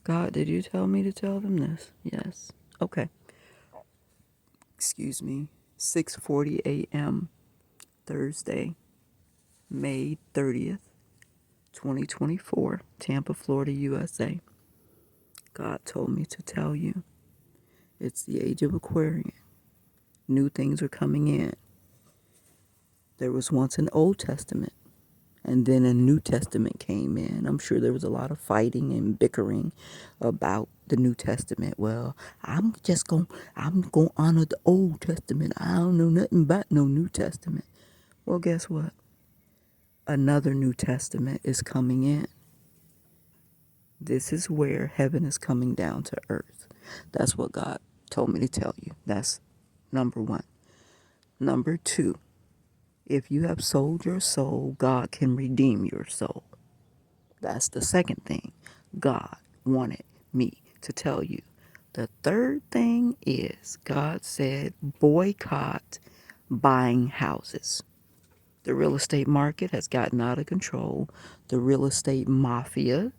God, did you tell me to tell them this? Yes. Okay. Excuse me. 6:40 a.m. Thursday, May 30th, 2024, Tampa, Florida, USA. God told me to tell you it's the age of Aquarian. New things are coming in. There was once an Old Testament, and then a New Testament came in. I'm sure there was a lot of fighting and bickering about the New Testament. Well, I'm going to honor the Old Testament. I don't know nothing about no New Testament. Well, guess what? Another New Testament is coming in. This is where heaven is coming down to earth. That's what God told me to tell you. That's number one. Number two, if you have sold your soul, God can redeem your soul. That's the second thing God wanted me to tell you. The third thing is God said boycott buying houses. The real estate market has gotten out of control. The real estate mafia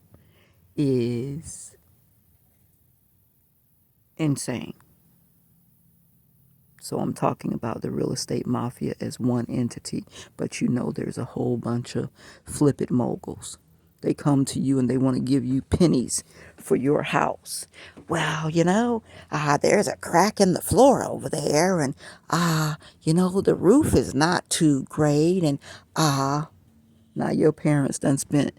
is insane. So I'm talking about the real estate mafia as one entity, but you know there's a whole bunch of flip it moguls. They come to you and they want to give you pennies for your house. Well, there's a crack in the floor over there, and the roof is not too great, and now your parents done spent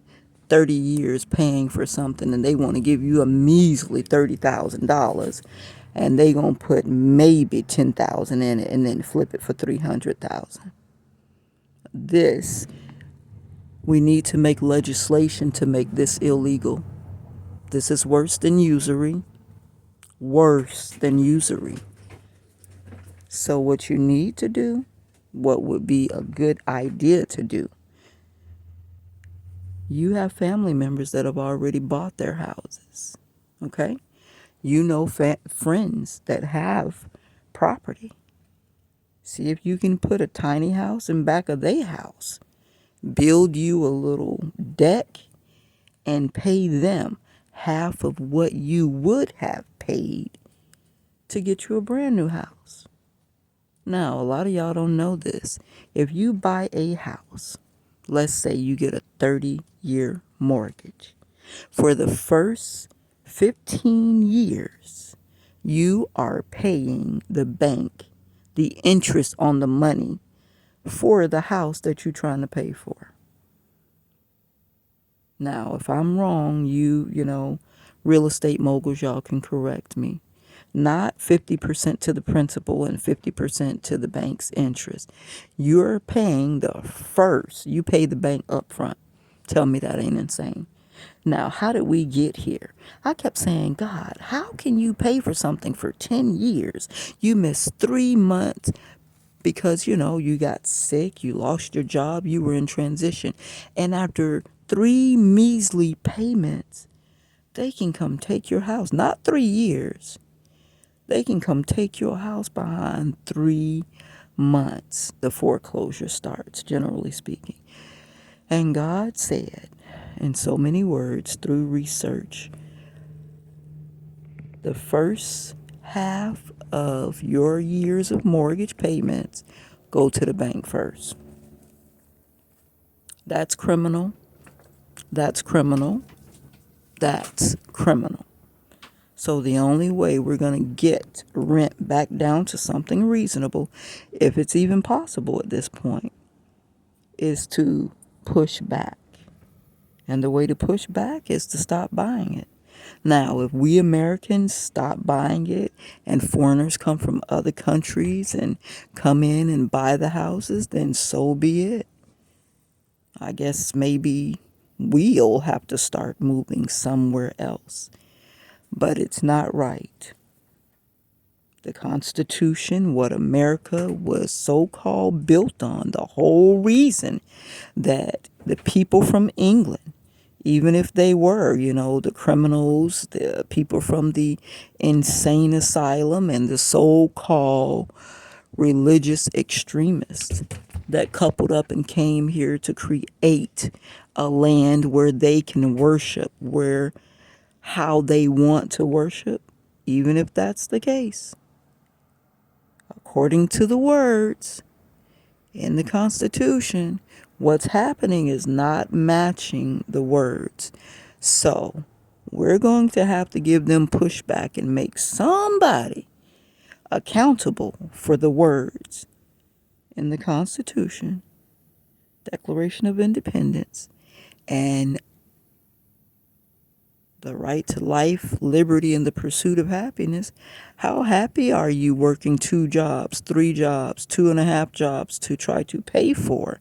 30 years paying for something and they want to give you a measly $30,000 and they going to put maybe 10,000 in it and then flip it for 300,000. This, we need to make legislation to make this illegal. This is worse than usury. Worse than usury. So what you need to do, what would be a good idea to do, you have family members that have already bought their houses, okay? You know friends that have property. See if you can put a tiny house in back of their house. Build you a little deck and pay them half of what you would have paid to get you a brand new house. Now, a lot of y'all don't know this. If you buy a house, let's say you get a 30-year mortgage. For the first 15 years, you are paying the bank the interest on the money for the house that you're trying to pay for. Now, if I'm wrong, real estate moguls, y'all can correct me. Not 50% to the principal and 50% to the bank's interest. You're paying you pay the bank up front. Tell me that ain't insane. Now, how did we get here? I kept saying, God, how can you pay for something for 10 years? You missed 3 months because, you got sick, you lost your job, you were in transition. And after 3 measly payments, they can come take your house. Not 3 years. They can come take your house behind 3 months. The foreclosure starts, generally speaking. And God said, in so many words, through research, the first half of your years of mortgage payments go to the bank first. That's criminal. That's criminal. That's criminal. So the only way we're going to get rent back down to something reasonable, if it's even possible at this point, is to push back. And the way to push back is to stop buying it. Now, if we Americans stop buying it and foreigners come from other countries and come in and buy the houses, then so be it. I guess maybe we'll have to start moving somewhere else. But it's not right. The Constitution, what America was so-called built on, the whole reason that the people from England, even if they were, the criminals, the people from the insane asylum, and the so-called religious extremists that coupled up and came here to create a land where they can worship, where how they want to worship, even if that's the case. According to the words in the Constitution, what's happening is not matching the words. So we're going to have to give them pushback and make somebody accountable for the words in the Constitution, Declaration of Independence, and the right to life, liberty, and the pursuit of happiness. How happy are you working 2 jobs, 3 jobs, 2.5 jobs to try to pay for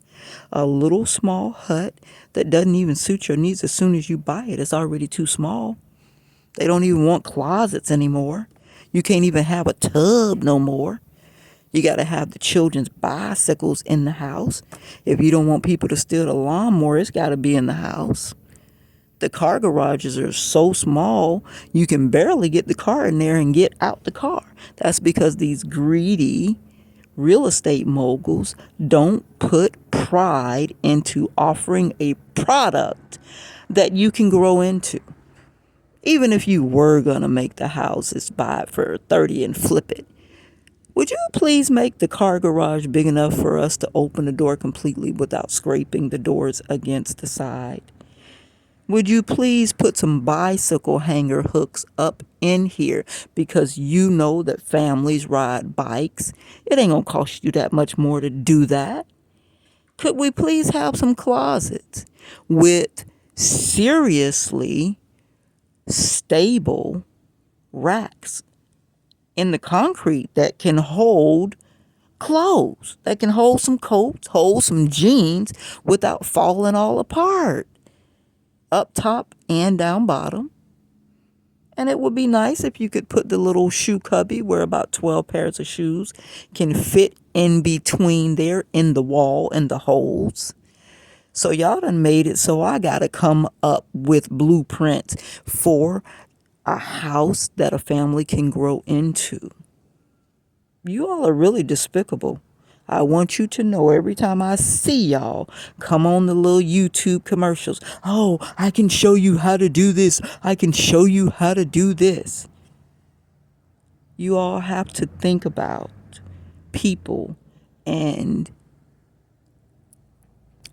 a little small hut that doesn't even suit your needs? As soon as you buy it, it's already too small. They don't even want closets anymore. You can't even have a tub no more. You got to have the children's bicycles in the house. If you don't want people to steal the lawnmower, it's got to be in the house. The car garages are so small, you can barely get the car in there and get out the car. That's because these greedy real estate moguls don't put pride into offering a product that you can grow into. Even if you were going to make the houses, buy it for 30 and flip it, would you please make the car garage big enough for us to open the door completely without scraping the doors against the side? Would you please put some bicycle hanger hooks up in here, because you know that families ride bikes. It ain't gonna cost you that much more to do that. Could we please have some closets with seriously stable racks in the concrete that can hold clothes, that can hold some coats, hold some jeans without falling all apart, up top and down bottom? And it would be nice if you could put the little shoe cubby where about 12 pairs of shoes can fit in between there in the wall and the holes. So y'all done made it so I gotta come up with blueprints for a house that a family can grow into. You all are really despicable. I want you to know every time I see y'all come on the little YouTube commercials, oh, I can show you how to do this. I can show you how to do this. You all have to think about people and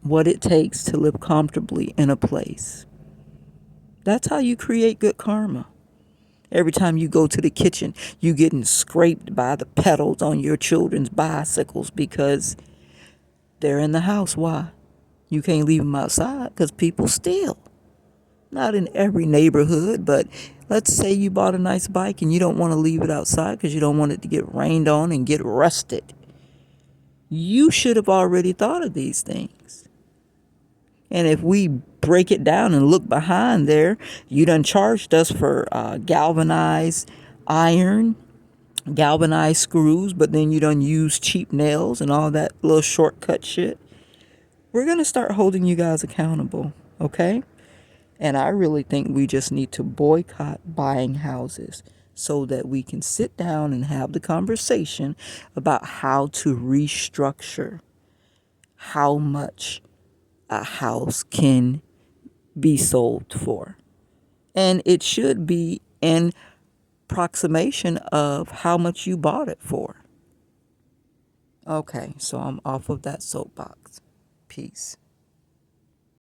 what it takes to live comfortably in a place. That's how you create good karma. Every time you go to the kitchen, you getting scraped by the pedals on your children's bicycles because they're in the house. Why? You can't leave them outside because people steal. Not in every neighborhood, but let's say you bought a nice bike and you don't want to leave it outside because you don't want it to get rained on and get rusted. You should have already thought of these things. And if we break it down and look behind there, you done charged us for galvanized iron, galvanized screws, but then you done use cheap nails and all that little shortcut shit. We're going to start holding you guys accountable, okay? And I really think we just need to boycott buying houses so that we can sit down and have the conversation about how to restructure how much a house can be sold for. And it should be in approximation of how much you bought it for. Okay, so I'm off of that soapbox. Peace.